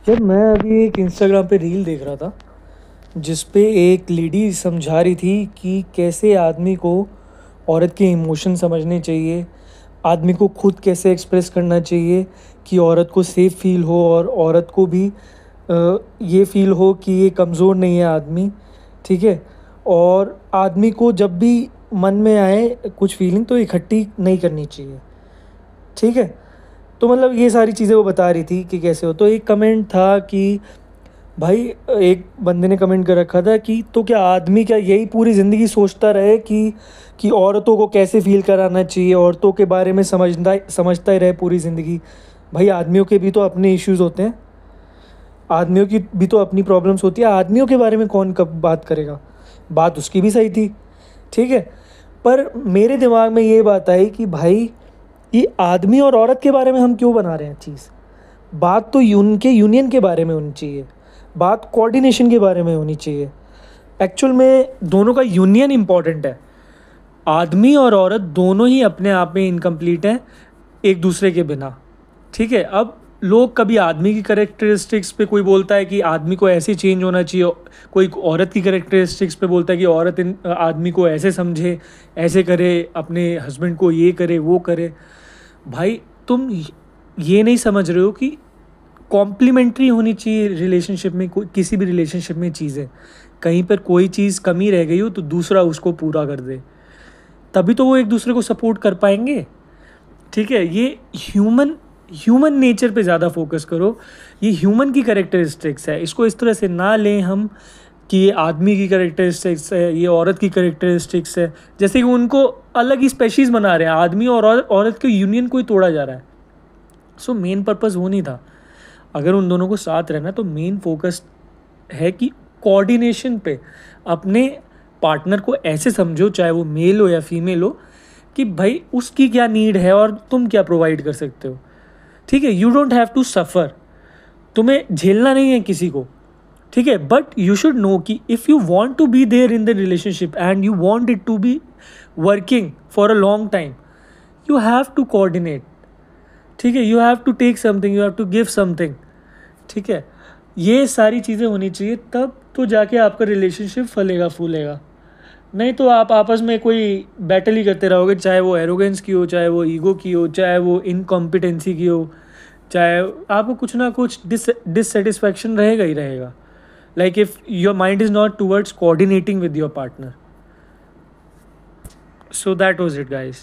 जब मैं अभी एक इंस्टाग्राम पे रील देख रहा था जिस पे एक लेडी समझा रही थी कि कैसे आदमी को औरत के इमोशन समझने चाहिए, आदमी को खुद कैसे एक्सप्रेस करना चाहिए कि औरत को सेफ फील हो और औरत को भी ये फील हो कि ये कमज़ोर नहीं है आदमी, ठीक है। और आदमी को जब भी मन में आए कुछ फीलिंग तो इकट्ठी नहीं करनी चाहिए, ठीक है। तो मतलब ये सारी चीज़ें वो बता रही थी कि कैसे हो। तो एक कमेंट था कि भाई, एक बंदे ने कमेंट कर रखा था कि तो क्या आदमी क्या यही पूरी ज़िंदगी सोचता रहे कि औरतों को कैसे फ़ील कराना चाहिए, औरतों के बारे में समझता ही रहे पूरी ज़िंदगी। भाई, आदमियों के भी तो अपने इश्यूज़ होते हैं, आदमियों की भी तो अपनी प्रॉब्लम्स होती है। आदमियों के बारे में कौन कब बात करेगा? बात उसकी भी सही थी, ठीक है। पर मेरे दिमाग में ये बात आई कि भाई, ये आदमी और औरत के बारे में हम क्यों बना रहे हैं चीज़? बात तो उनके यूनियन के बारे में होनी चाहिए, बात कोऑर्डिनेशन के बारे में होनी चाहिए। एक्चुअल में दोनों का यूनियन इम्पॉर्टेंट है। आदमी और औरत दोनों ही अपने आप में इनकम्प्लीट हैं एक दूसरे के बिना, ठीक है। अब लोग कभी आदमी की करेक्टरिस्टिक्स पे कोई बोलता है कि आदमी को ऐसे चेंज होना चाहिए, कोई औरत की करेक्टरिस्टिक्स पे बोलता है कि औरत इन आदमी को ऐसे समझे, ऐसे करे, अपने हस्बैंड को ये करे वो करे। भाई, तुम ये नहीं समझ रहे हो कि कॉम्प्लीमेंट्री होनी चाहिए रिलेशनशिप में, कोई किसी भी रिलेशनशिप में चीज़ें। कहीं पर कोई चीज़ कमी रह गई हो तो दूसरा उसको पूरा कर दे, तभी तो वो एक दूसरे को सपोर्ट कर पाएंगे, ठीक है। ये ह्यूमन ह्यूमन नेचर पे ज़्यादा फोकस करो। ये ह्यूमन की करेक्टरिस्टिक्स है, इसको इस तरह से ना लें हम कि ये आदमी की करेक्टरिस्टिक्स है, ये औरत की करेक्टरिस्टिक्स है, जैसे कि उनको अलग ही स्पेशीज़ बना रहे हैं। आदमी और औरत के यूनियन को ही तोड़ा जा रहा है। सो मेन पर्पज़ वो नहीं था। अगर उन दोनों को साथ रहना तो मेन फोकस है कि कोऑर्डिनेशन पे। अपने पार्टनर को ऐसे समझो, चाहे वो मेल हो या फीमेल हो, कि भाई उसकी क्या नीड है और तुम क्या प्रोवाइड कर सकते हो, ठीक है। You don't have to suffer, तुम्हें झेलना नहीं है किसी को, ठीक है। बट यू शुड नो कि if you want to be there in the relationship and you want it to be working for a long time, you have to coordinate, ठीक है। You have to take something, you have to give something, ठीक है। ये सारी चीज़ें होनी चाहिए, तब तो जाके आपका रिलेशनशिप फलेगा फूलेगा। नहीं तो आप आपस में कोई बैटल ही करते रहोगे, चाहे वो एरोगेंस की हो, चाहे वो ईगो की हो, चाहे वो इनकॉम्पिटेंसी की हो, चाहे आपको कुछ ना कुछ डिससेटिस्फैक्शन रहेगा ही रहेगा। Like if your mind is not towards coordinating with your partner. So that was it guys.